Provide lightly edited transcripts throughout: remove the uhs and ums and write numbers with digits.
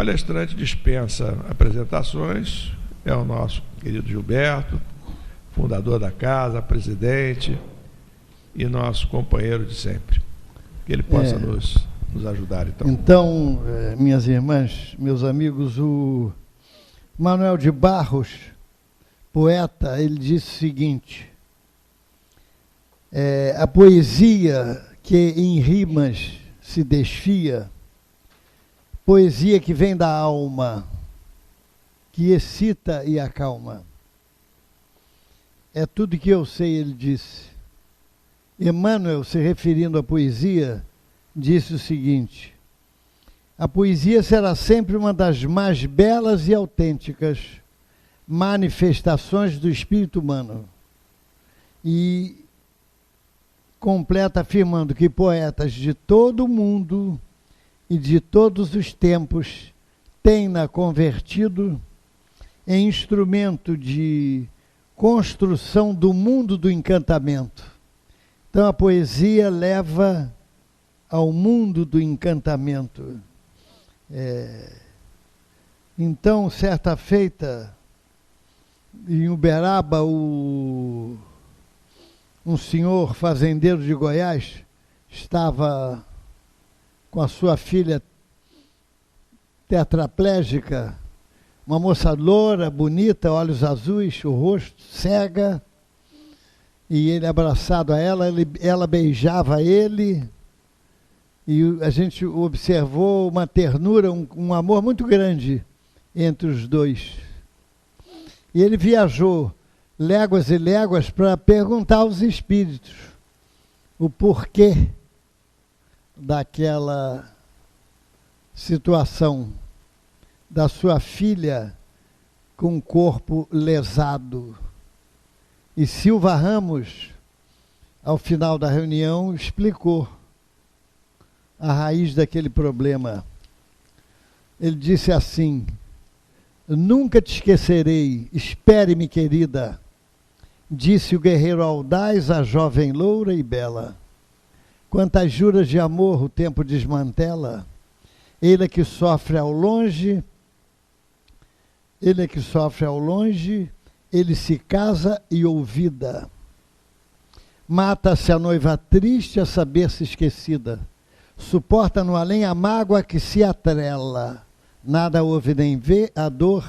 palestrante dispensa apresentações, é o nosso querido Gilberto, fundador da casa, presidente e nosso companheiro de sempre. Que ele possa nos ajudar, então. Então, minhas irmãs, meus amigos, o Manuel de Barros, poeta, ele disse o seguinte: a poesia que em rimas se desfia, poesia que vem da alma, que excita e acalma. É tudo que eu sei, ele disse. Emmanuel, se referindo à poesia, disse o seguinte: a poesia será sempre uma das mais belas e autênticas manifestações do espírito humano. E completa afirmando que poetas de todo o mundo e de todos os tempos têm-na convertido em instrumento de construção do mundo do encantamento. Então a poesia leva ao mundo do encantamento. Então, certa feita, em Uberaba, um senhor fazendeiro de Goiás estava com a sua filha tetraplégica, uma moça loura, bonita, olhos azuis, o rosto cega, e ele abraçado a ela, ela beijava ele, e a gente observou uma ternura, um amor muito grande entre os dois. E ele viajou léguas e léguas para perguntar aos espíritos o porquê daquela situação da sua filha com o corpo lesado. E Silva Ramos, ao final da reunião, explicou a raiz daquele problema. Ele disse assim: nunca te esquecerei, espere-me, querida, disse o guerreiro audaz à jovem loura e bela. Quantas juras de amor o tempo desmantela, ele é que sofre ao longe, ele se casa e ouvida. Mata-se a noiva triste a saber-se esquecida, suporta no além a mágoa que se atrela, nada ouve nem vê, a dor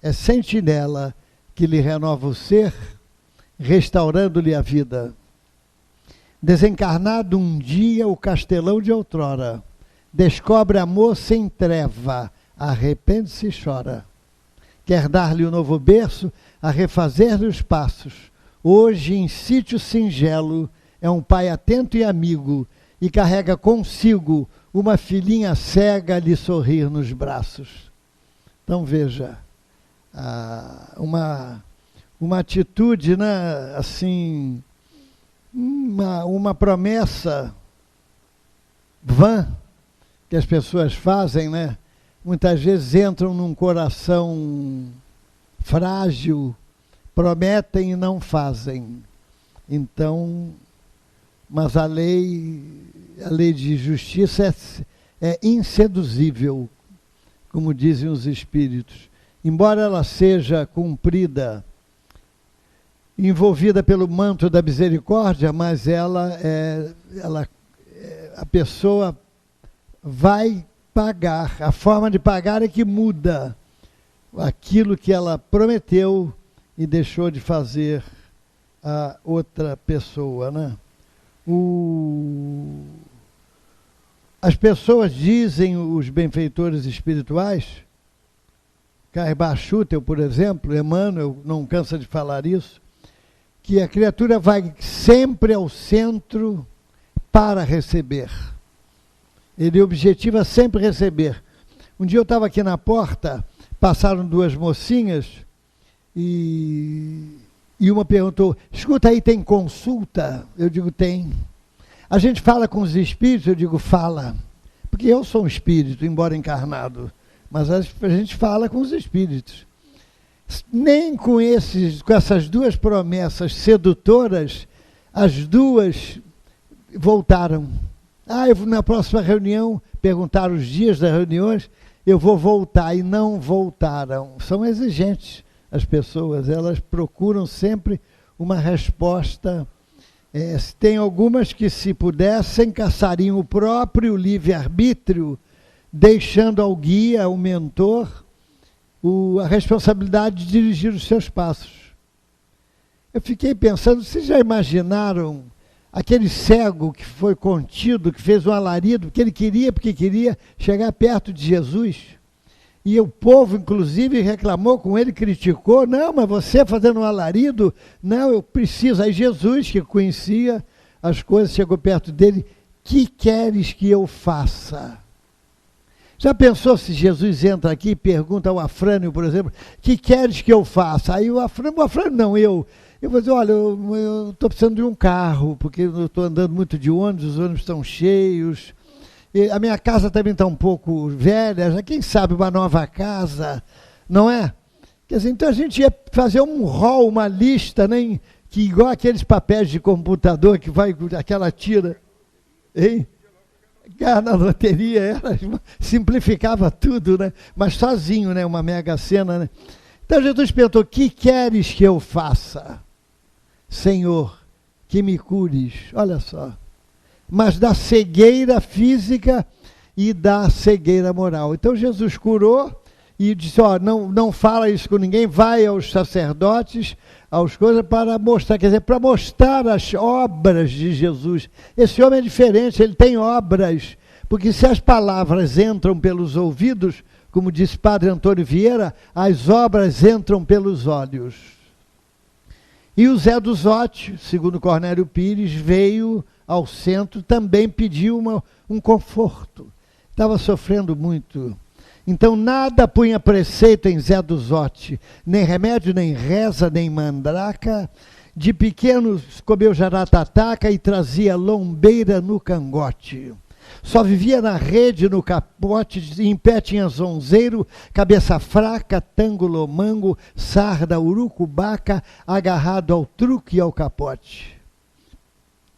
é sentinela que lhe renova o ser, restaurando-lhe a vida. Desencarnado um dia o castelão de outrora, descobre a moça em treva, arrepende-se e chora. Quer dar-lhe um novo berço, a refazer-lhe os passos. Hoje, em sítio singelo, é um pai atento e amigo, e carrega consigo uma filhinha cega a lhe sorrir nos braços. Então veja, uma atitude, né, assim, uma promessa vã que as pessoas fazem, né? Muitas vezes entram num coração frágil, prometem e não fazem. Então, mas a lei de justiça é inseduzível, como dizem os espíritos. Embora ela seja cumprida, envolvida pelo manto da misericórdia, mas a pessoa vai pagar. A forma de pagar é que muda aquilo que ela prometeu e deixou de fazer a outra pessoa, né? As pessoas dizem, os benfeitores espirituais, Karl Schutel, por exemplo, Emmanuel não cansa de falar isso, que a criatura vai sempre ao centro para receber. Ele objetiva sempre receber. Um dia eu estava aqui na porta, passaram duas mocinhas e uma perguntou: escuta aí, tem consulta? Eu digo: tem. A gente fala com os espíritos? Eu digo: fala. Porque eu sou um espírito, embora encarnado, mas a gente fala com os espíritos. Nem com essas duas promessas sedutoras, as duas voltaram. Na próxima reunião, perguntaram os dias das reuniões, eu vou voltar, e não voltaram. São exigentes as pessoas, elas procuram sempre uma resposta. Tem algumas que, se pudessem, caçariam o próprio livre-arbítrio, deixando ao guia, ao mentor, a responsabilidade de dirigir os seus passos. Eu fiquei pensando, vocês já imaginaram aquele cego que foi contido, que fez um alarido, porque queria chegar perto de Jesus? E o povo, inclusive, reclamou com ele, criticou. Não, mas você fazendo um alarido? Não, eu preciso. Aí Jesus, que conhecia as coisas, chegou perto dele. Que queres que eu faça? Já pensou se Jesus entra aqui e pergunta ao Afrânio, por exemplo, que queres que eu faça? Aí o Afrânio não, eu vou dizer, olha, eu estou precisando de um carro, porque eu estou andando muito de ônibus, os ônibus estão cheios. A minha casa também está um pouco velha, já quem sabe uma nova casa, não é? Quer dizer, então a gente ia fazer um rol, uma lista, né, que igual aqueles papéis de computador que vai, aquela tira, hein? Na loteria, simplificava tudo, né? Mas sozinho, né? Uma mega sena, né? Então Jesus perguntou, que queres que eu faça? Senhor, que me cures. Olha só. Mas da cegueira física e da cegueira moral. Então Jesus curou e disse, não fala isso com ninguém, vai aos sacerdotes, aos coisas, para mostrar, quer dizer, para mostrar as obras de Jesus. Esse homem é diferente, ele tem obras, porque se as palavras entram pelos ouvidos, como disse Padre Antônio Vieira, as obras entram pelos olhos. E o Zé do Zote, segundo Cornélio Pires, veio ao centro, também pediu um conforto. Estava sofrendo muito. Então nada punha preceito em Zé do Zote, nem remédio, nem reza, nem mandraca. De pequeno comeu jaratataca e trazia lombeira no cangote. Só vivia na rede, no capote, em pé tinha zonzeiro, cabeça fraca, tangulomango, sarda, urucubaca, agarrado ao truque e ao capote.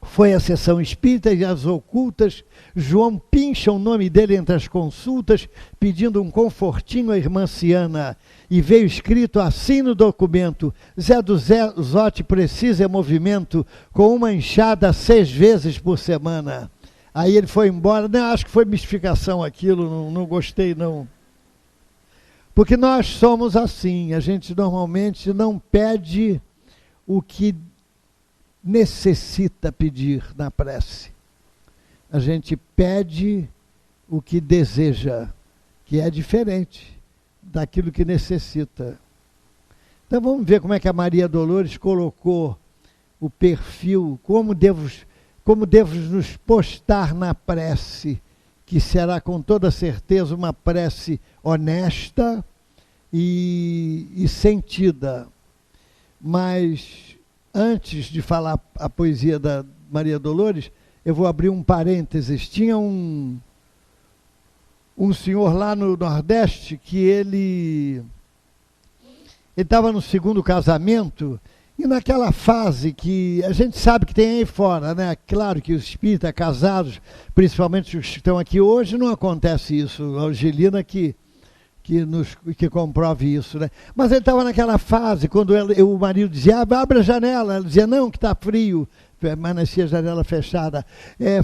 Foi à sessão espírita e às ocultas, João pincha o nome dele entre as consultas, pedindo um confortinho à irmã Ciana. E veio escrito assim no documento, Zé do Zote precisa movimento, com uma enxada 6 vezes por semana. Aí ele foi embora, não, acho que foi mistificação aquilo, não gostei não. Porque nós somos assim, a gente normalmente não pede o que necessita pedir na prece. A gente pede o que deseja, que é diferente daquilo que necessita. Então vamos ver como é que a Maria Dolores colocou o perfil, como devo nos postar na prece, que será com toda certeza uma prece honesta e sentida. Mas antes de falar a poesia da Maria Dolores, eu vou abrir um parênteses. Tinha um senhor lá no Nordeste que ele estava no 2º casamento, e naquela fase que a gente sabe que tem aí fora, né? Claro que os espíritas casados, principalmente os que estão aqui hoje, não acontece isso. A Angelina que comprove isso, né? Mas ele estava naquela fase, quando o marido dizia, abre a janela, ela dizia, não, que está frio, permanecia a janela fechada.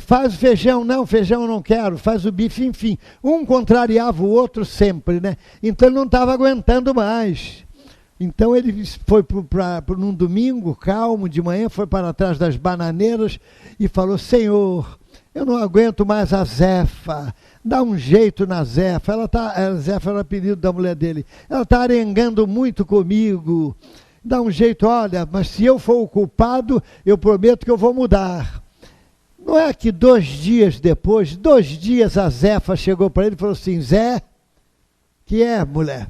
Faz o feijão, não, feijão eu não quero, faz o bife, enfim. Um contrariava o outro sempre, né? Então ele não estava aguentando mais. Então ele foi num domingo, calmo, de manhã, foi para trás das bananeiras e falou, Senhor, eu não aguento mais a Zefa, dá um jeito na Zefa. A Zefa era o apelido da mulher dele. Ela está arengando muito comigo. Dá um jeito, olha, mas se eu for o culpado, eu prometo que eu vou mudar. Não é que 2 dias depois, 2 dias, a Zefa chegou para ele e falou assim, Zé, que é, mulher?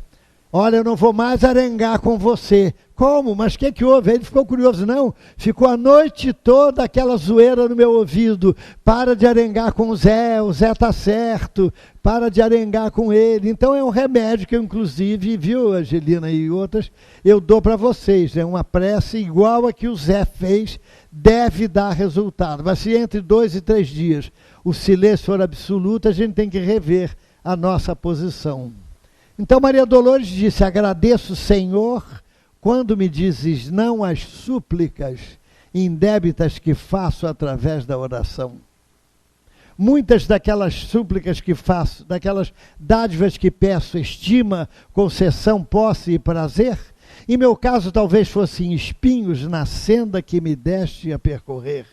Olha, eu não vou mais arengar com você. Como? Mas o que houve? Ele ficou curioso. Não, ficou a noite toda aquela zoeira no meu ouvido. Para de arengar com o Zé está certo. Para de arengar com ele. Então é um remédio que eu, inclusive, viu, Angelina e outras, eu dou para vocês. É uma prece igual a que o Zé fez, deve dar resultado. Mas se entre 2 e 3 dias o silêncio for absoluto, a gente tem que rever a nossa posição. Então Maria Dolores disse: agradeço, Senhor, quando me dizes não às súplicas indébitas que faço através da oração. Muitas daquelas súplicas que faço, daquelas dádivas que peço, estima, concessão, posse e prazer, em meu caso talvez fossem espinhos na senda que me deste a percorrer.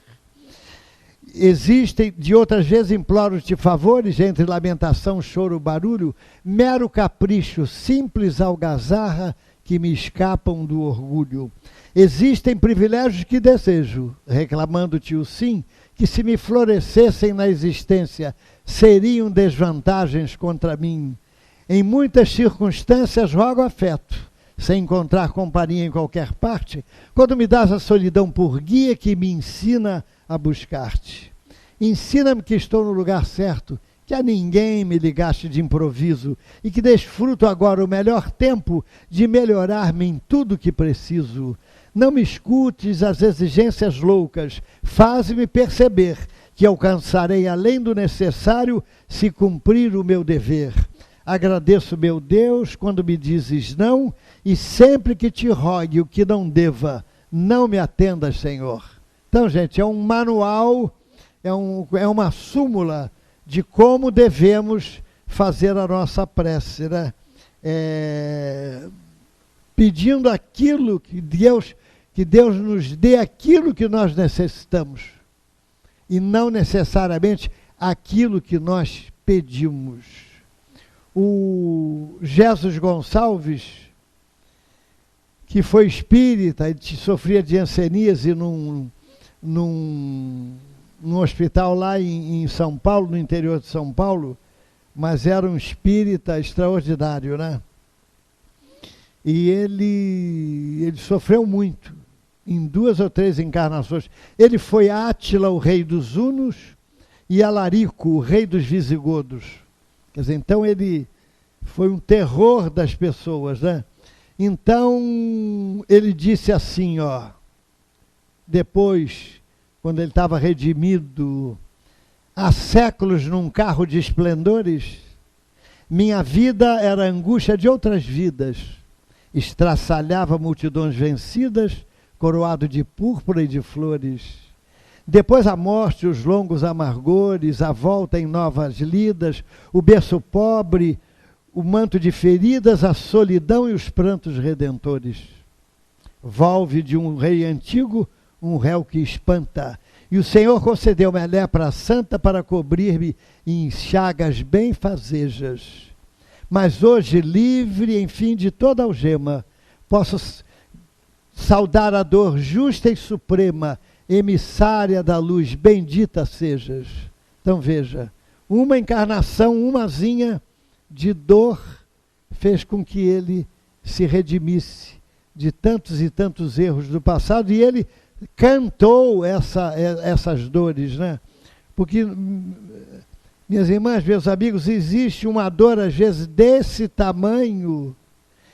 Existem, de outras vezes, imploros-te favores, entre lamentação, choro, barulho, mero capricho, simples algazarra que me escapam do orgulho. Existem privilégios que desejo, reclamando-te o sim, que se me florescessem na existência, seriam desvantagens contra mim. Em muitas circunstâncias rogo afeto, sem encontrar companhia em qualquer parte, quando me dás a solidão por guia que me ensina a buscar-te. Ensina-me que estou no lugar certo, que a ninguém me ligaste de improviso e que desfruto agora o melhor tempo de melhorar-me em tudo que preciso. Não me escutes as exigências loucas, faz-me perceber que alcançarei além do necessário se cumprir o meu dever. Agradeço, meu Deus, quando me dizes não, e sempre que te rogue o que não deva, não me atendas, Senhor. Então, gente, é um manual, é uma súmula de como devemos fazer a nossa prece, né? Pedindo aquilo que Deus nos dê aquilo que nós necessitamos, e não necessariamente aquilo que nós pedimos. O Jesus Gonçalves, que foi espírita e sofria de hanseníase num hospital lá em São Paulo, no interior de São Paulo, mas era um espírita extraordinário, né? E ele sofreu muito, em 2 ou 3 encarnações. Ele foi Átila, o rei dos Hunos, e Alarico, o rei dos Visigodos. Quer dizer, então ele foi um terror das pessoas, né? Então ele disse assim, depois, quando ele estava redimido, há séculos num carro de esplendores, minha vida era a angústia de outras vidas, estraçalhava multidões vencidas, coroado de púrpura e de flores. Depois a morte, os longos amargores, a volta em novas lidas, o berço pobre, o manto de feridas, a solidão e os prantos redentores. Volve de um rei antigo, um réu que espanta. E o Senhor concedeu-me a lepra santa para cobrir-me em chagas benfazejas. Mas hoje, livre, enfim, de toda algema, posso saudar a dor justa e suprema, emissária da luz, bendita sejas. Então veja, uma encarnação, umazinha de dor, fez com que ele se redimisse de tantos e tantos erros do passado, e ele cantou essas dores, né? Porque, minhas irmãs, meus amigos, existe uma dor, às vezes, desse tamanho,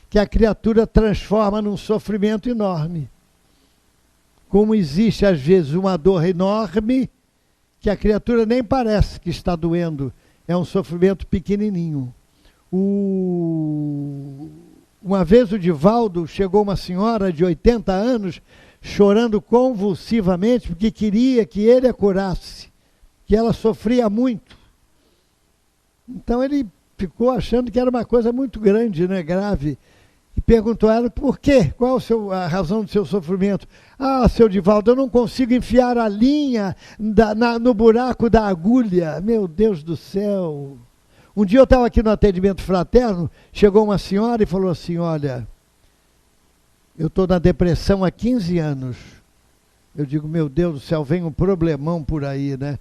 que a criatura transforma num sofrimento enorme. Como existe, às vezes, uma dor enorme, que a criatura nem parece que está doendo, é um sofrimento pequenininho. Uma vez o Divaldo, chegou uma senhora de 80 anos, chorando convulsivamente, porque queria que ele a curasse, que ela sofria muito. Então ele ficou achando que era uma coisa muito grande, né, grave, e perguntou a ela por quê, qual a razão do seu sofrimento. Ah, seu Divaldo, eu não consigo enfiar a linha no buraco da agulha. Meu Deus do céu! Um dia eu estava aqui no atendimento fraterno, chegou uma senhora e falou assim, olha, eu estou na depressão há 15 anos. Eu digo, meu Deus do céu, vem um problemão por aí, né?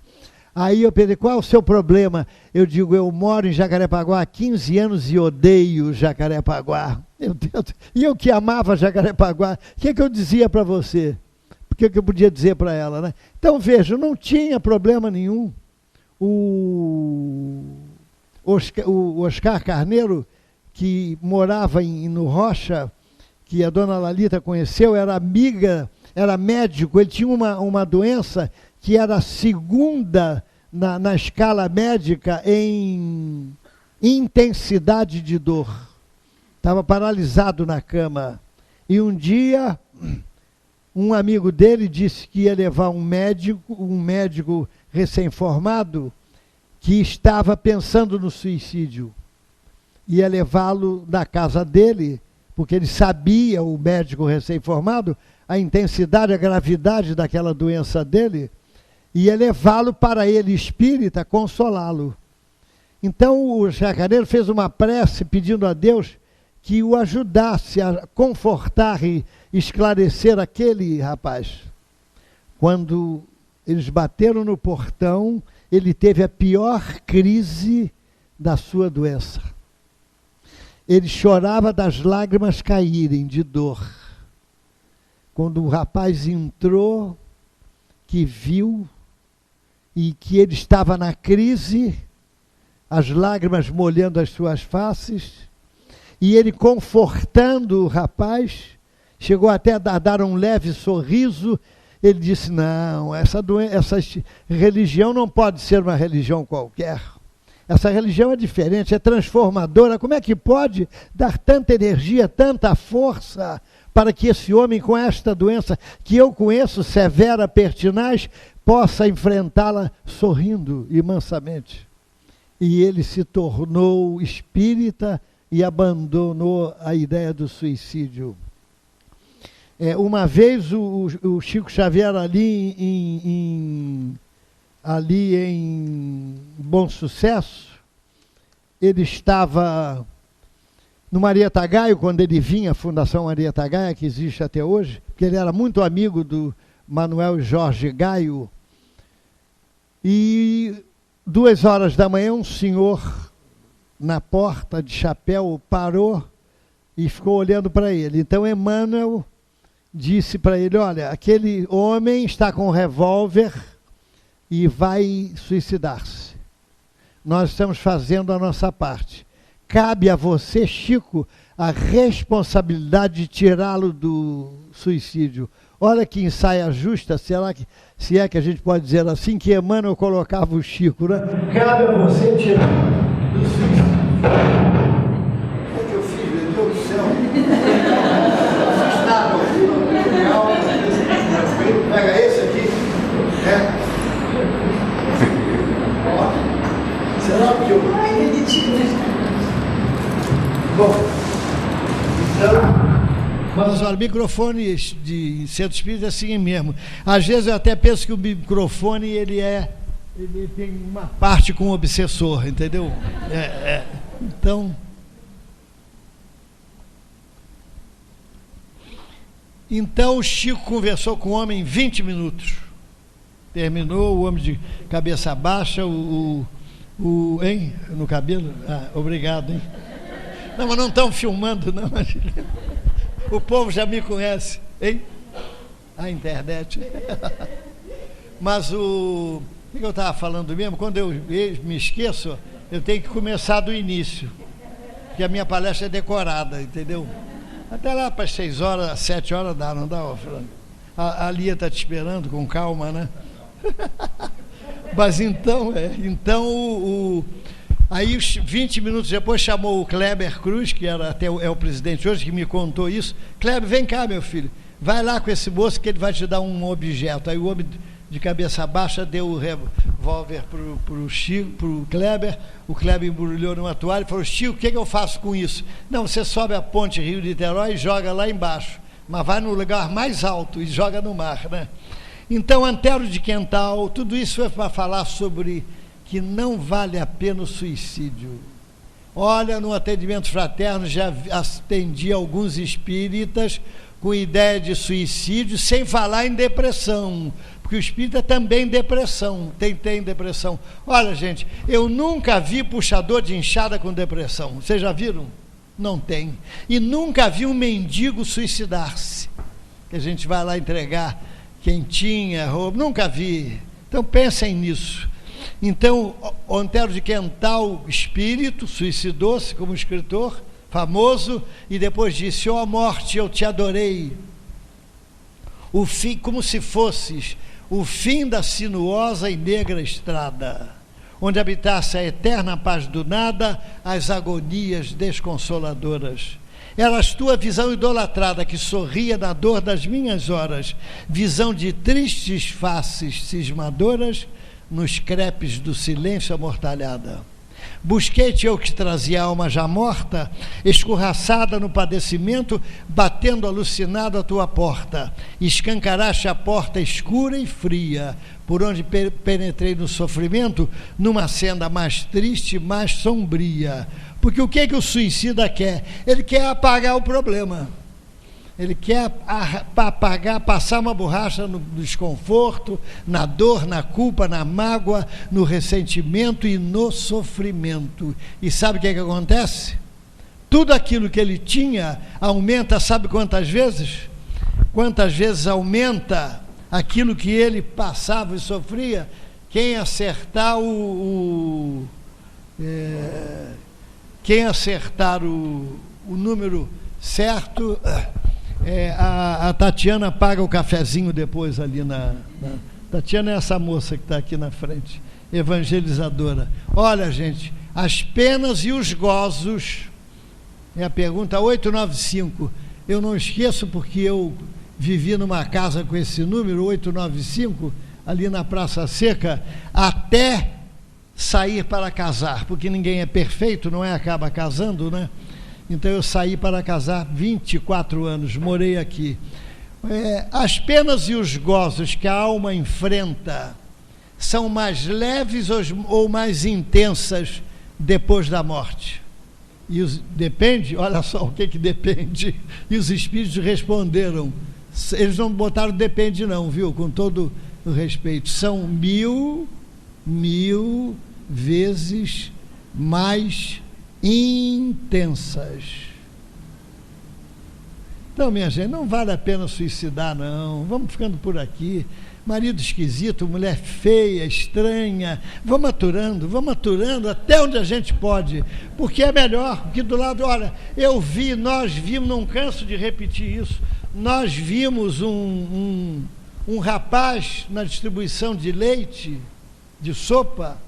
Aí eu perguntei, qual é o seu problema? Eu digo, eu moro em Jacarepaguá há 15 anos e odeio Jacarepaguá. Meu Deus, e eu que amava Jacarepaguá, o que eu dizia para você? O que eu podia dizer para ela, né? Então veja, não tinha problema nenhum. O Oscar Carneiro, que morava no Rocha, que a dona Lalita conheceu, era amiga, era médico, ele tinha uma doença que era a segunda na escala médica em intensidade de dor. Estava paralisado na cama. E um dia, um amigo dele disse que ia levar um médico recém-formado, que estava pensando no suicídio. Ia levá-lo na casa dele, porque ele sabia, o médico recém-formado, a intensidade, a gravidade daquela doença dele, ia levá-lo para ele, espírita, consolá-lo. Então o chacareiro fez uma prece pedindo a Deus que o ajudasse a confortar e esclarecer aquele rapaz. Quando eles bateram no portão, ele teve a pior crise da sua doença. Ele chorava das lágrimas caírem de dor. Quando o rapaz entrou, que viu e que ele estava na crise, as lágrimas molhando as suas faces, e ele confortando o rapaz, chegou até a dar um leve sorriso. Ele disse, não, essa religião não pode ser uma religião qualquer. Essa religião é diferente, é transformadora. Como é que pode dar tanta energia, tanta força para que esse homem com esta doença, que eu conheço, severa, pertinaz, possa enfrentá-la sorrindo e mansamente? E ele se tornou espírita e abandonou a ideia do suicídio. Uma vez o Chico Xavier ali em Bom Sucesso, ele estava no Marieta Gaio, quando ele vinha, a Fundação Marieta Gaia, que existe até hoje, porque ele era muito amigo do Manuel Jorge Gaio, e 2 horas da manhã um senhor na porta de chapéu parou e ficou olhando para ele. Então Emmanuel disse para ele, olha, aquele homem está com um revólver e vai suicidar-se. Nós estamos fazendo a nossa parte. Cabe a você, Chico, a responsabilidade de tirá-lo do suicídio. Olha que ensaia justa, se é que a gente pode dizer assim, que Emmanuel colocava o Chico, né? Cabe a você tirá-lo do suicídio. O que eu fiz, meu Deus do céu? Não fiz nada, pega esse aqui. Será que eu... Bom, então... Mas olha, microfones de centro espírita é assim mesmo. Às vezes eu até penso que o microfone, ele tem uma parte com o obsessor, entendeu? Então o Chico conversou com o homem 20 minutos. Terminou, o homem de cabeça baixa, hein? No cabelo? Obrigado, hein? Não, mas não estão filmando, não. O povo já me conhece, hein? A internet. Mas o que eu estava falando mesmo? Quando eu me esqueço, eu tenho que começar do início, porque a minha palestra é decorada, entendeu? Até lá para as 6 horas, 7 horas dá, não dá, Fernando? A Lia está te esperando com calma, né? Mas então, aí 20 minutos depois chamou o Kleber Cruz, que é o presidente hoje, que me contou isso. Kleber, vem cá, meu filho, vai lá com esse moço que ele vai te dar um objeto. Aí o homem de cabeça baixa deu o revólver pro Chico, pro Kleber. O Kleber embrulhou numa toalha e falou, Chico, o que eu faço com isso? Não, você sobe a ponte Rio-Niterói e joga lá embaixo, mas vai no lugar mais alto e joga no mar, né? Então, Antero de Quental, tudo isso foi para falar sobre que não vale a pena o suicídio. Olha, no atendimento fraterno já atendi alguns espíritas com ideia de suicídio, sem falar em depressão, porque o espírita também depressão, tem depressão. Olha, gente, eu nunca vi puxador de enxada com depressão. Vocês já viram? Não tem. E nunca vi um mendigo suicidar-se, que a gente vai lá entregar quentinha, roupa, nunca vi. Então pensem nisso. Então, Antero de Quental, espírito, suicidou-se como escritor, famoso, e depois disse, ó morte, eu te adorei. O fim, como se fosses o fim da sinuosa e negra estrada, onde habitasse a eterna paz do nada, as agonias desconsoladoras. Eras tua visão idolatrada que sorria na dor das minhas horas, visão de tristes faces cismadoras nos crepes do silêncio amortalhada. Busquei-te eu que trazia a alma já morta, escorraçada no padecimento, batendo alucinado a tua porta. Escancaraste a porta escura e fria, por onde penetrei no sofrimento, numa senda mais triste, mais sombria. Porque o que é que o suicida quer? Ele quer apagar o problema. Ele quer apagar, passar uma borracha no desconforto, na dor, na culpa, na mágoa, no ressentimento e no sofrimento. E sabe o que é que acontece? Tudo aquilo que ele tinha aumenta, sabe quantas vezes? Quantas vezes aumenta aquilo que ele passava e sofria? Quem acertar o número certo... a Tatiana paga o cafezinho depois ali Tatiana é essa moça que está aqui na frente, evangelizadora. Olha, gente, as penas e os gozos, é a pergunta 895. Eu não esqueço porque eu vivi numa casa com esse número, 895, ali na Praça Seca, até sair para casar, porque ninguém é perfeito, não é? Acaba casando, né? Então eu saí para casar 24 anos, morei aqui. As penas e os gozos que a alma enfrenta são mais leves ou mais intensas depois da morte? Depende, olha só o que depende. E os espíritos responderam, eles não botaram depende não, viu? Com todo o respeito, são mil vezes mais intensas. Então, minha gente, não vale a pena suicidar, não. Vamos ficando por aqui. Marido esquisito, mulher feia, estranha. Vamos aturando até onde a gente pode, porque é melhor. Porque do lado, olha, nós vimos, não canso de repetir isso, nós vimos um rapaz na distribuição de leite, de sopa,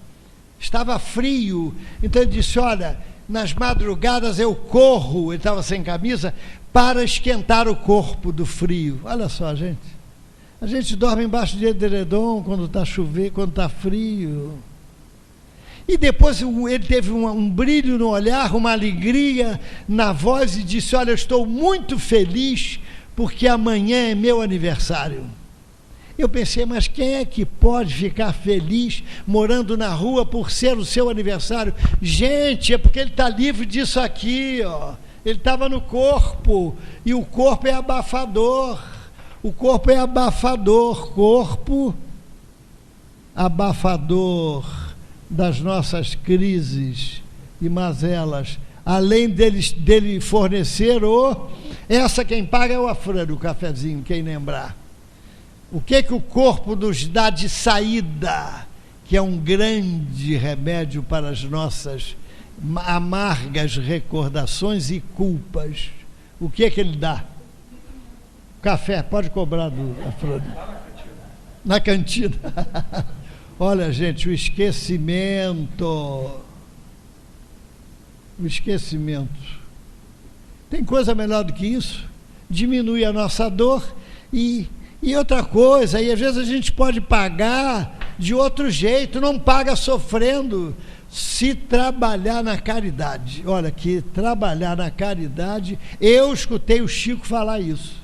estava frio, então ele disse, olha, nas madrugadas eu corro, ele estava sem camisa, para esquentar o corpo do frio. Olha só, gente, a gente dorme embaixo de edredom quando está chovendo, quando está frio. E depois ele teve um brilho no olhar, uma alegria na voz e disse, olha, eu estou muito feliz porque amanhã é meu aniversário. Eu pensei, mas quem é que pode ficar feliz morando na rua por ser o seu aniversário? Gente, é porque ele está livre disso aqui, ó. Ele estava no corpo, e o corpo é abafador. O corpo é abafador, corpo abafador das nossas crises e mazelas. Além dele fornecer essa quem paga é o Afrânio, o cafezinho, quem lembrar. O que o corpo nos dá de saída, que é um grande remédio para as nossas amargas recordações e culpas. O que ele dá? Café, pode cobrar do Afrânio. Na cantina. Olha, gente, o esquecimento. O esquecimento. Tem coisa melhor do que isso? Diminui a nossa dor e outra coisa, e às vezes a gente pode pagar de outro jeito, não paga sofrendo, se trabalhar na caridade. Olha, que trabalhar na caridade, eu escutei o Chico falar isso.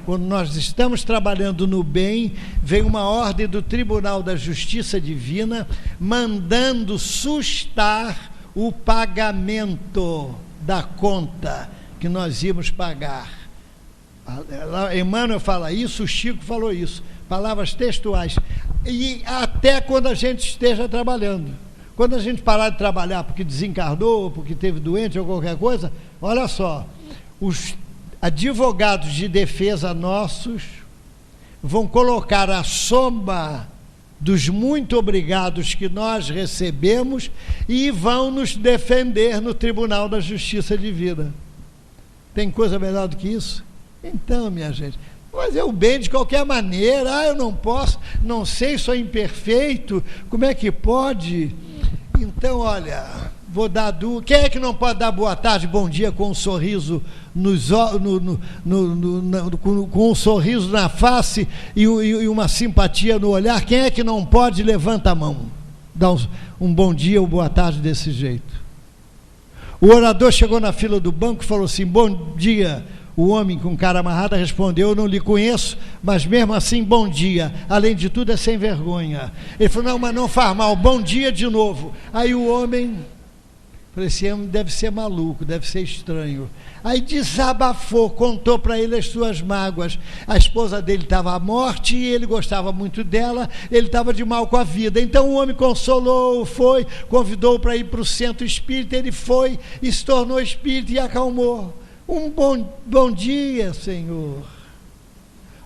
Quando nós estamos trabalhando no bem, vem uma ordem do Tribunal da Justiça Divina, mandando sustar o pagamento da conta que nós íamos pagar. Emmanuel fala isso, o Chico falou isso, palavras textuais. E até quando a gente esteja trabalhando, quando a gente parar de trabalhar porque desencarnou, porque teve doente ou qualquer coisa, olha só, os advogados de defesa nossos vão colocar a soma dos muito obrigados que nós recebemos e vão nos defender no Tribunal da Justiça Divina. Tem coisa melhor do que isso? Então, minha gente, fazer o bem de qualquer maneira. Eu não posso, não sei, sou imperfeito, como é que pode? Então, olha, vou dar quem é que não pode dar boa tarde, bom dia com um sorriso com um sorriso na face e uma simpatia no olhar? Quem é que não pode? Levanta a mão, dá um bom dia ou boa tarde desse jeito. O orador chegou na fila do banco e falou assim: bom dia. O homem com cara amarrada respondeu: eu não lhe conheço, mas mesmo assim, bom dia. Além de tudo, é sem vergonha. Ele falou: não, mas não faz mal, bom dia de novo. Aí o homem, falei assim, deve ser maluco, deve ser estranho. Aí desabafou, contou para ele as suas mágoas. A esposa dele estava à morte e ele gostava muito dela, ele estava de mal com a vida. Então o homem consolou, convidou para ir para o centro espírita, ele foi e se tornou espírita e acalmou. Um bom dia, Senhor.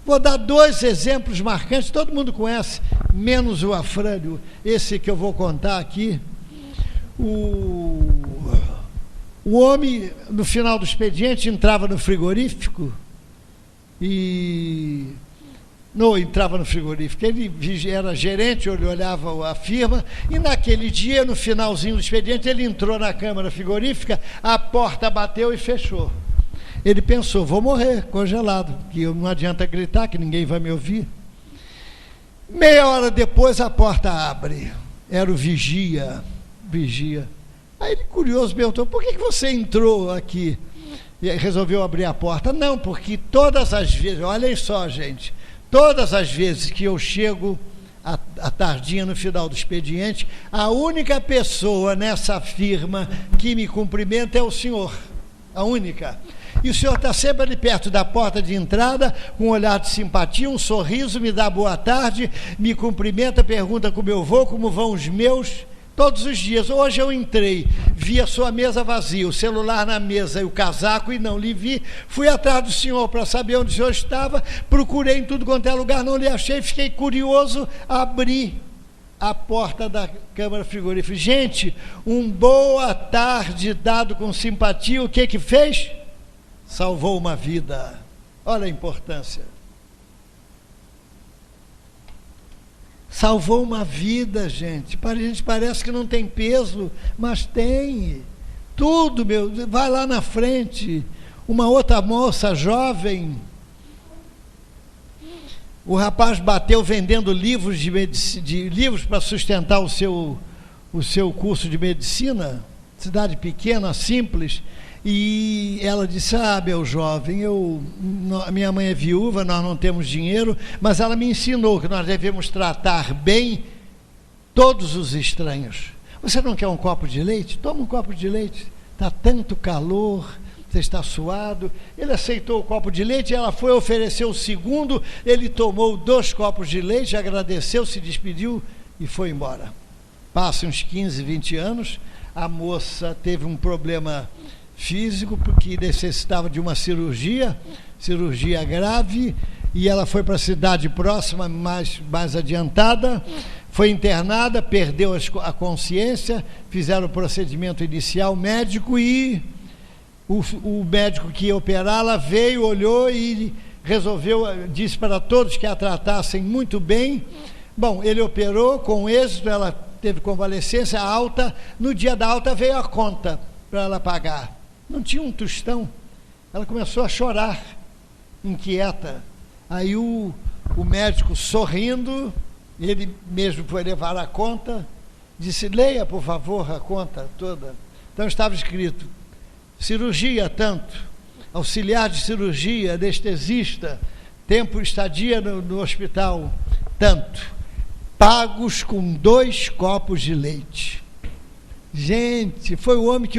Vou dar 2 exemplos marcantes, todo mundo conhece, menos o Afrânio, esse que eu vou contar aqui. O homem, no final do expediente, entrava no frigorífico e... Não entrava no frigorífico, ele era gerente, ele olhava a firma, e naquele dia, no finalzinho do expediente, ele entrou na câmara frigorífica, a porta bateu e fechou. Ele pensou: vou morrer congelado, que não adianta gritar, que ninguém vai me ouvir. Meia hora depois a porta abre, era o vigia. Aí ele, curioso, perguntou: por que você entrou aqui e resolveu abrir a porta? Não, porque todas as vezes, olhem só, gente, todas as vezes que eu chego à tardinha no final do expediente, a única pessoa nessa firma que me cumprimenta é o senhor, a única. E o senhor está sempre ali perto da porta de entrada, com um olhar de simpatia, um sorriso, me dá boa tarde, me cumprimenta, pergunta como eu vou, como vão os meus, todos os dias. Hoje eu entrei, vi a sua mesa vazia, o celular na mesa e o casaco, e não lhe vi. Fui atrás do senhor para saber onde o senhor estava, procurei em tudo quanto é lugar, não lhe achei, fiquei curioso, abri a porta da câmara frigorífica. Gente, um boa tarde dado com simpatia, o que fez? Salvou uma vida. Olha a importância. Salvou uma vida, gente. A gente parece que não tem peso, mas tem. Tudo, vai lá na frente. Uma outra moça jovem, o rapaz bateu vendendo livros livros para sustentar o seu curso de medicina, cidade pequena, simples. E ela disse: meu jovem, minha mãe é viúva, nós não temos dinheiro, mas ela me ensinou que nós devemos tratar bem todos os estranhos. Você não quer um copo de leite? Toma um copo de leite, está tanto calor, você está suado. Ele aceitou o copo de leite, ela foi oferecer o segundo, ele tomou 2 copos de leite, agradeceu, se despediu e foi embora. Passam uns 15, 20 anos, a moça teve um problema físico, porque necessitava de uma cirurgia grave, e ela foi para a cidade próxima, mais adiantada, foi internada, perdeu a consciência, fizeram o procedimento inicial médico, e o médico que ia operá-la veio, olhou e resolveu, disse para todos que a tratassem muito bem. Bom, ele operou com êxito, ela teve convalescência alta, no dia da alta veio a conta para ela pagar. Não tinha um tostão. Ela começou a chorar, inquieta. Aí o médico, sorrindo, ele mesmo foi levar a conta, disse: leia, por favor, a conta toda. Então estava escrito: cirurgia tanto, auxiliar de cirurgia, anestesista, tempo estadia no hospital tanto, pagos com 2 copos de leite. Gente, foi o homem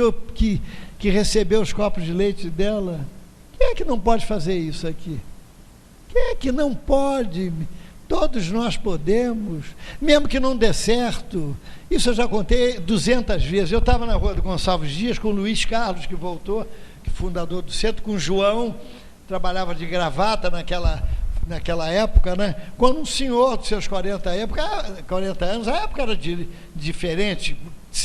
que recebeu os copos de leite dela. Quem é que não pode fazer isso aqui? Quem é que não pode? Todos nós podemos, mesmo que não dê certo. Isso eu já contei 200 vezes. Eu estava na Rua do Gonçalves Dias com o Luiz Carlos, que voltou, fundador do centro, com o João, trabalhava de gravata naquela época, né? Quando um senhor dos seus 40 anos, a época era diferente,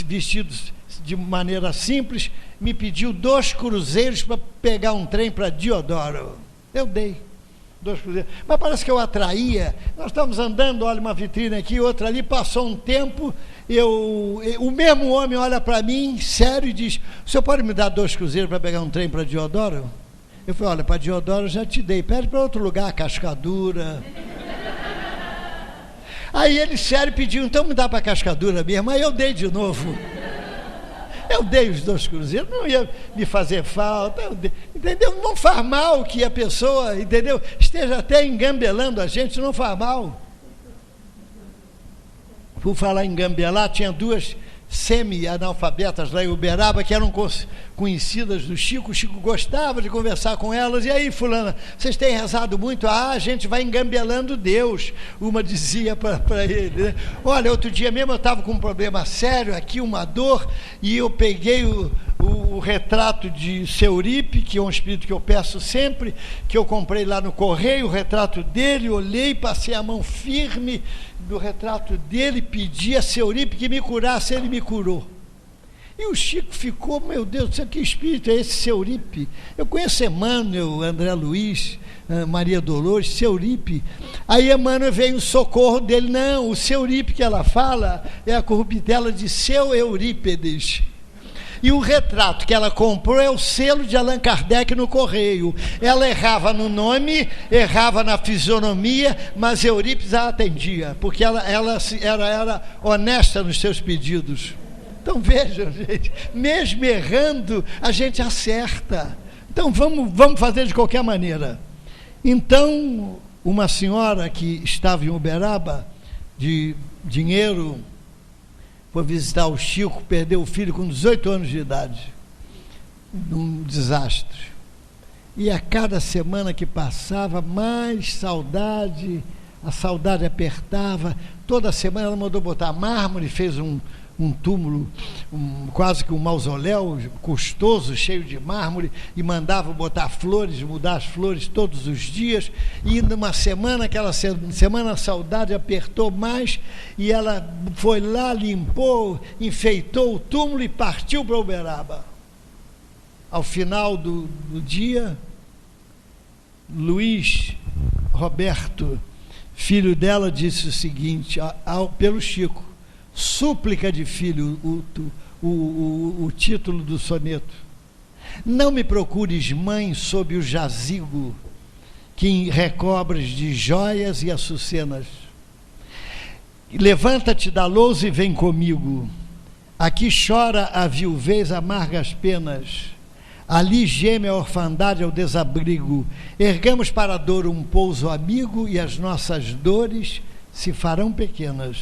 vestidos de maneira simples, me pediu 2 cruzeiros para pegar um trem para Diodoro. Eu dei. 2 cruzeiros. Mas parece que eu atraía. Nós estamos andando, olha uma vitrine aqui, outra ali, passou um tempo, o mesmo homem olha para mim, sério, e diz: o senhor pode me dar 2 cruzeiros para pegar um trem para Deodoro? Eu falei: olha, para Deodoro eu já te dei, pede para outro lugar, Cascadura. Aí ele, sério, pediu: então me dá para Cascadura mesmo. Aí eu dei de novo. Eu dei os 2 cruzeiros, não ia me fazer falta, entendeu? Não faz mal que a pessoa, entendeu, esteja até engambelando a gente, não faz mal. Por falar em gambelar, tinha 2 semi-analfabetas lá em Uberaba, que eram conhecidas do Chico. O Chico gostava de conversar com elas. E aí, fulana, vocês têm rezado muito? Ah, a gente vai engambelando Deus, uma dizia para ele, né? Olha, outro dia mesmo eu estava com um problema sério aqui, uma dor, e eu peguei o retrato de Seu Euripe, que é um espírito que eu peço sempre, que eu comprei lá no correio, o retrato dele, olhei, passei a mão firme do retrato dele, pedi a Seu Euripe que me curasse, ele me curou. E o Chico ficou: meu Deus do céu, que espírito é esse Seu Euripe? Eu conheço Emmanuel, André Luiz, Maria Dolores, Seu Euripe. Aí Emmanuel veio em socorro dele: não, o Seu Euripe que ela fala é a corruptela de Seu Eurípedes. E o retrato que ela comprou é o selo de Allan Kardec no correio. Ela errava no nome, errava na fisionomia, mas Eurípides a atendia, porque ela era honesta nos seus pedidos. Então vejam, gente, mesmo errando, a gente acerta. Então vamos fazer de qualquer maneira. Então, uma senhora que estava em Uberaba, de dinheiro, foi visitar o Chico, perdeu o filho com 18 anos de idade, num desastre. E a cada semana que passava, mais saudade, a saudade apertava. Toda semana ela mandou botar mármore, fez um túmulo, quase que um mausoléu custoso, cheio de mármore, e mandava botar flores, mudar as flores todos os dias. E numa semana, aquela semana, a saudade apertou mais, e ela foi lá, limpou, enfeitou o túmulo e partiu para Uberaba. Ao final do dia, Luiz Roberto, filho dela, disse o seguinte, pelo Chico: súplica de filho, o título do soneto: não me procures, mãe, sob o jazigo que recobres de joias e açucenas. Levanta-te da lousa e vem comigo. Aqui chora a viuvez amargas penas, ali geme a orfandade ao desabrigo. Ergamos para a dor um pouso amigo, e as nossas dores se farão pequenas.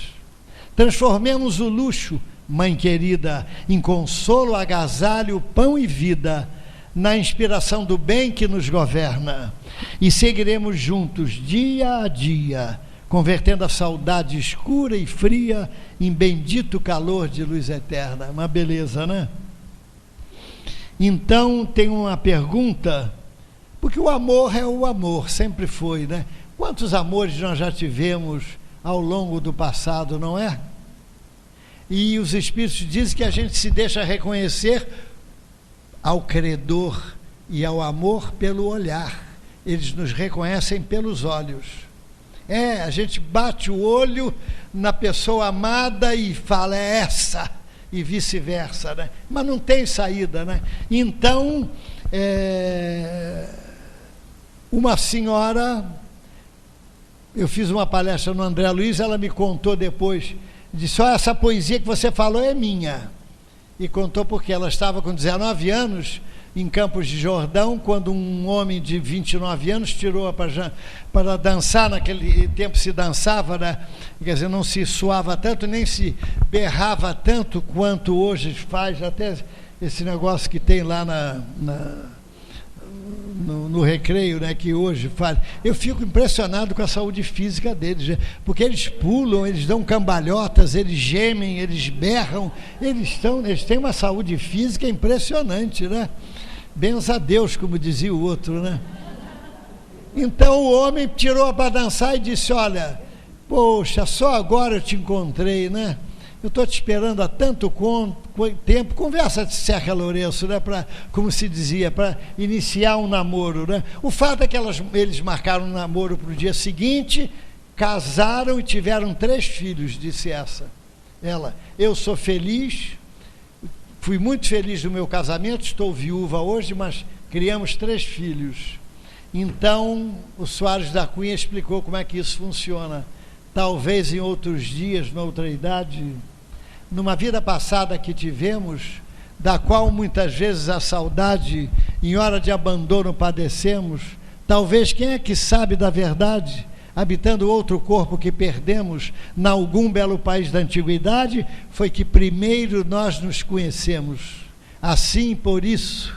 Transformemos o luxo, mãe querida, em consolo, agasalho, pão e vida, na inspiração do bem que nos governa, e seguiremos juntos dia a dia, convertendo a saudade escura e fria em bendito calor de luz eterna. Uma beleza, né? Então tem uma pergunta, porque o amor é o amor, sempre foi, né? Quantos amores nós já tivemos ao longo do passado, não é? E os Espíritos dizem que a gente se deixa reconhecer ao credor e ao amor pelo olhar. Eles nos reconhecem pelos olhos. A gente bate o olho na pessoa amada e fala: é essa, e vice-versa, né? Mas não tem saída, né? Então, uma senhora, eu fiz uma palestra no André Luiz, ela me contou depois, disse: olha, essa poesia que você falou é minha. E contou porque ela estava com 19 anos em Campos de Jordão, quando um homem de 29 anos tirou-a para dançar. Naquele tempo se dançava, né? Quer dizer, não se suava tanto, nem se berrava tanto quanto hoje faz, até esse negócio que tem lá no recreio, né, que hoje faz. Eu fico impressionado com a saúde física deles, porque eles pulam, eles dão cambalhotas, eles gemem, eles berram, eles têm uma saúde física impressionante, né? Benza a Deus, como dizia o outro, né? Então o homem tirou para dançar e disse: olha, poxa, só agora eu te encontrei, né? Eu estou te esperando há tanto tempo. Conversa de Serra Lourenço, né, como se dizia, para iniciar um namoro. Né? O fato é que eles marcaram um namoro para o dia seguinte, casaram e tiveram 3 filhos, disse ela. Eu sou feliz, fui muito feliz no meu casamento, estou viúva hoje, mas criamos 3 filhos. Então, o Soares da Cunha explicou como é que isso funciona. Talvez em outros dias, noutra idade, numa vida passada que tivemos, da qual muitas vezes a saudade, em hora de abandono, padecemos, talvez, quem é que sabe da verdade, habitando outro corpo que perdemos, em algum belo país da antiguidade, foi que primeiro nós nos conhecemos. Assim, por isso,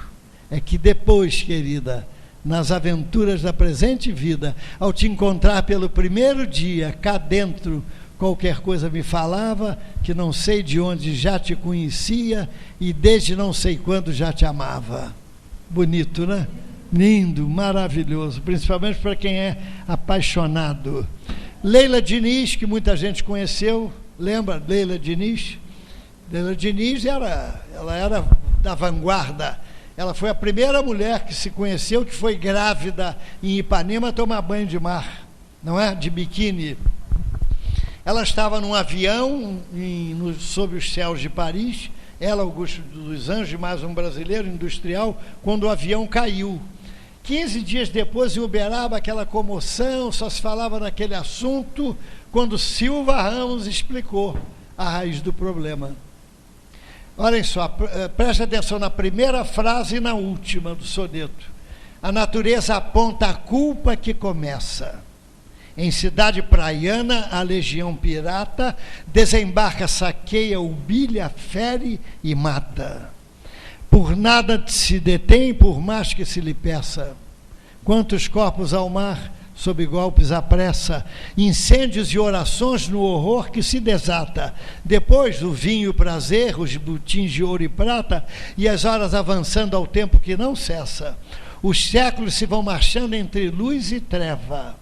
é que depois, querida, nas aventuras da presente vida, ao te encontrar pelo primeiro dia, cá dentro, qualquer coisa me falava, que não sei de onde já te conhecia, e desde não sei quando já te amava. Bonito, né? Lindo, maravilhoso, principalmente para quem é apaixonado. Leila Diniz, que muita gente conheceu, lembra Leila Diniz? Leila Diniz ela era da vanguarda. Ela foi a primeira mulher que se conheceu, que foi grávida em Ipanema, tomar banho de mar, não é? De biquíni. Ela estava num avião sob os céus de Paris, ela, Augusto dos Anjos, mais um brasileiro industrial, quando o avião caiu. 15 dias depois, em Uberaba, aquela comoção, só se falava naquele assunto, quando Silva Ramos explicou a raiz do problema. Olhem só, preste atenção na primeira frase e na última do soneto. A natureza aponta a culpa que começa. Em cidade praiana, a legião pirata desembarca, saqueia, humilha, fere e mata. Por nada se detém, por mais que se lhe peça. Quantos corpos ao mar, sob golpes apressa, incêndios e orações no horror que se desata. Depois o vinho e o prazer, os botins de ouro e prata, e as horas avançando ao tempo que não cessa. Os séculos se vão marchando entre luz e treva.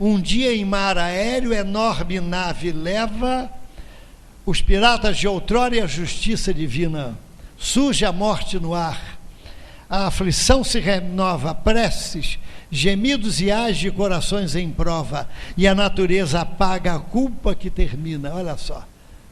Um dia em mar aéreo, enorme nave leva os piratas de outrora e a justiça divina. Surge a morte no ar. A aflição se renova, preces, gemidos e ais de corações em prova, e a natureza apaga a culpa que termina. Olha só,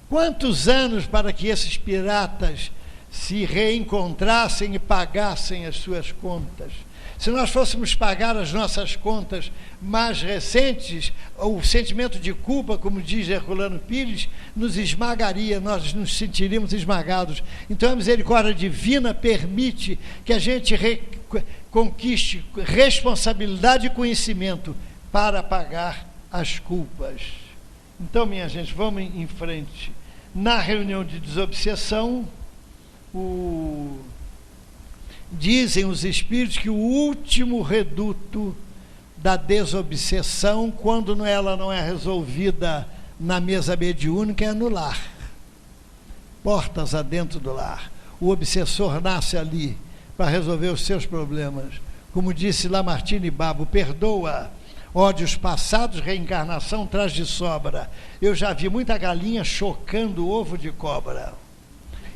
quantos anos para que esses piratas se reencontrassem e pagassem as suas contas. Se nós fôssemos pagar as nossas contas mais recentes, o sentimento de culpa, como diz Herculano Pires, nos esmagaria, nós nos sentiríamos esmagados. Então a misericórdia divina permite que a gente conquiste responsabilidade e conhecimento para pagar as culpas. Então, minha gente, vamos em frente. Na reunião de desobsessão, dizem os espíritos que o último reduto da desobsessão, quando ela não é resolvida na mesa mediúnica, é no lar. Portas adentro do lar. O obsessor nasce ali para resolver os seus problemas. Como disse Lamartine Babo, perdoa ódios passados, reencarnação traz de sobra. Eu já vi muita galinha chocando ovo de cobra.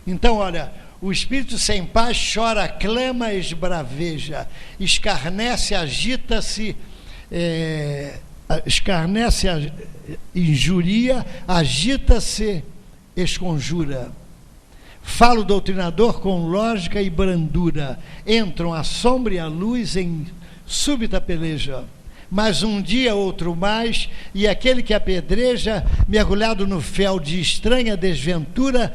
Então, olha, o espírito sem paz chora, clama, esbraveja, escarnece, agita-se, injuria, agita-se, esconjura. Fala o doutrinador com lógica e brandura, entram a sombra e a luz em súbita peleja. Mas um dia outro mais, e aquele que apedreja, mergulhado no fel de estranha desventura,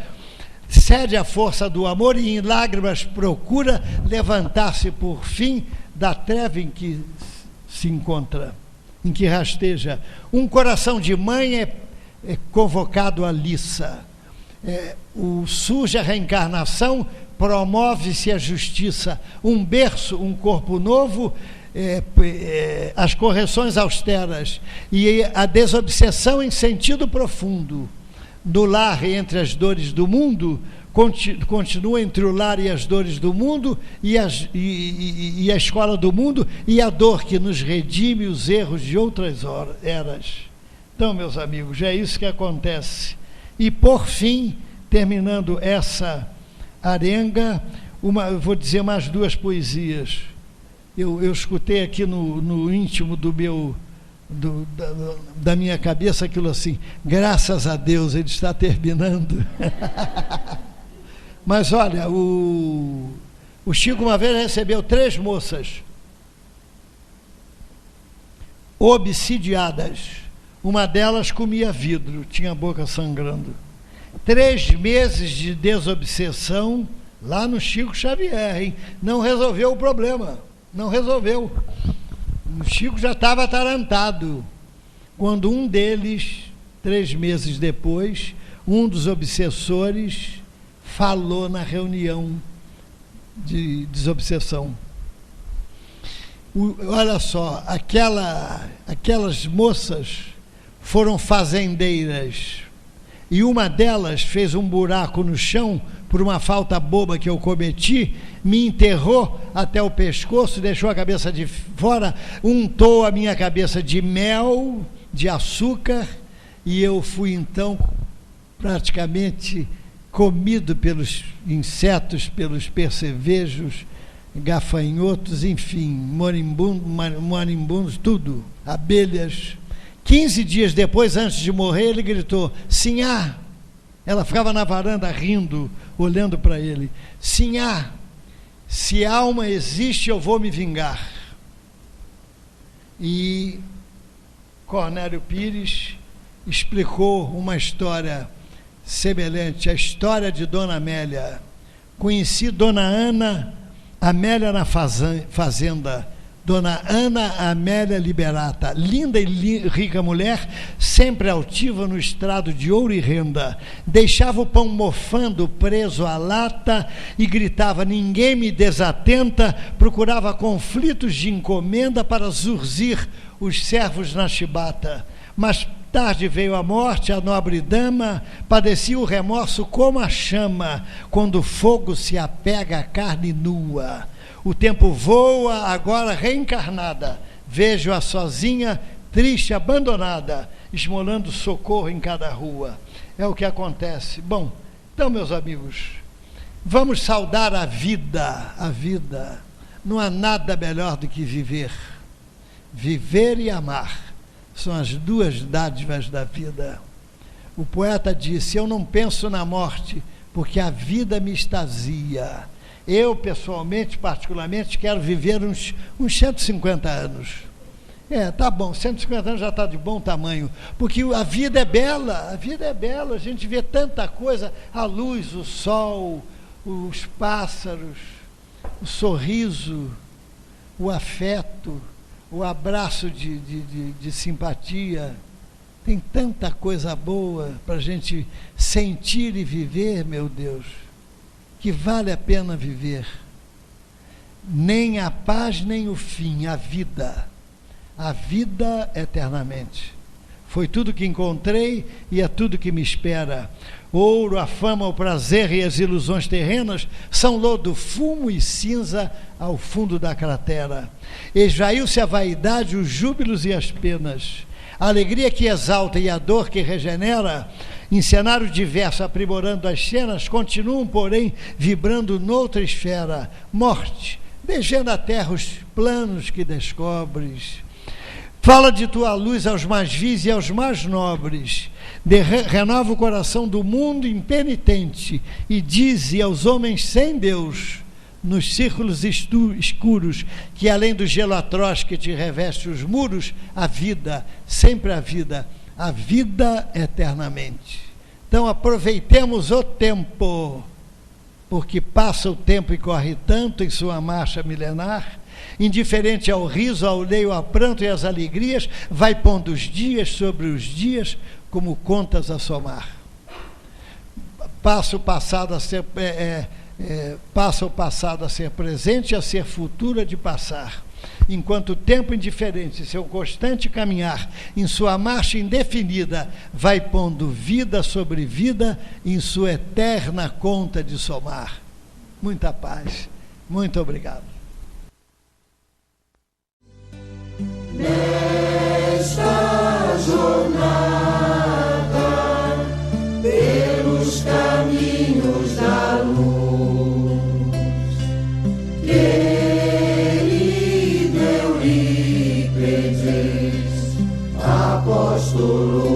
cede à força do amor e em lágrimas procura levantar-se por fim da treva em que se encontra, em que rasteja. Um coração de mãe é convocado à liça. Surge a reencarnação, promove-se a justiça. Um berço, um corpo novo, as correções austeras e a desobsessão em sentido profundo. No lar, entre as dores do mundo, continua entre o lar e as dores do mundo, e a escola do mundo, e a dor que nos redime os erros de outras eras. Então, meus amigos, é isso que acontece. E, por fim, terminando essa arenga, vou dizer mais 2 poesias. Eu escutei aqui no íntimo da minha cabeça aquilo assim: graças a Deus, ele está terminando. Mas olha, o Chico uma vez recebeu 3 moças obsidiadas. Uma delas comia vidro, tinha a boca sangrando. 3 meses de desobsessão lá no Chico Xavier, hein? Não resolveu o problema, não resolveu. O Chico já estava atarantado, quando um deles, 3 meses depois, um dos obsessores falou na reunião de desobsessão. Olha só, aquelas moças foram fazendeiras, e uma delas fez um buraco no chão por uma falta boba que eu cometi, me enterrou até o pescoço, deixou a cabeça de fora, untou a minha cabeça de mel, de açúcar, e eu fui então praticamente comido pelos insetos, pelos percevejos, gafanhotos, enfim, marimbundos, tudo, abelhas. 15 dias depois, antes de morrer, ele gritou: Sinhá. Ela ficava na varanda rindo, olhando para ele: Sinhá, se alma existe, eu vou me vingar. E Cornélio Pires explicou uma história semelhante, a história de Dona Amélia. Conheci Dona Ana Amélia na fazenda, Dona Ana Amélia Liberata, linda e rica mulher, sempre altiva no estrado de ouro e renda. Deixava o pão mofando preso à lata e gritava: ninguém me desatenta. Procurava conflitos de encomenda para zurzir os servos na chibata. Mas tarde veio a morte, a nobre dama padecia o remorso como a chama, quando o fogo se apega à carne nua. O tempo voa, agora reencarnada, vejo-a sozinha, triste, abandonada, esmolando socorro em cada rua. É o que acontece. Bom, então, meus amigos, vamos saudar a vida, a vida. Não há nada melhor do que viver. Viver e amar são as 2 dádivas da vida. O poeta disse: eu não penso na morte, porque a vida me extasia. Eu, pessoalmente, particularmente, quero viver uns 150 anos. Tá bom, 150 anos já está de bom tamanho, porque a vida é bela, a gente vê tanta coisa, a luz, o sol, os pássaros, o sorriso, o afeto, o abraço de simpatia. Tem tanta coisa boa para a gente sentir e viver, meu Deus, que vale a pena viver. Nem a paz, nem o fim, a vida eternamente. Foi tudo que encontrei e é tudo que me espera. Ouro, a fama, o prazer e as ilusões terrenas são lodo, fumo e cinza ao fundo da cratera. Esvaiu-se a vaidade, os júbilos e as penas. A alegria que exalta e a dor que regenera, em cenário diverso, aprimorando as cenas, continuam, porém, vibrando noutra esfera. Morte, beijando a terra os planos que descobres. Fala de tua luz aos mais vis e aos mais nobres. Renova o coração do mundo impenitente e dize aos homens sem Deus, nos círculos escuros, que além do gelo atroz que te reveste os muros, a vida, sempre a vida eternamente. Então aproveitemos o tempo, porque passa o tempo e corre tanto em sua marcha milenar, indiferente ao riso, ao leio, ao pranto e às alegrias, vai pondo os dias sobre os dias como contas a somar. Passa o passado a ser presente, a ser futuro a de passar. Enquanto o tempo indiferente, seu constante caminhar, em sua marcha indefinida, vai pondo vida sobre vida em sua eterna conta de somar. Muita paz. Muito obrigado. Nesta jornada apóstolo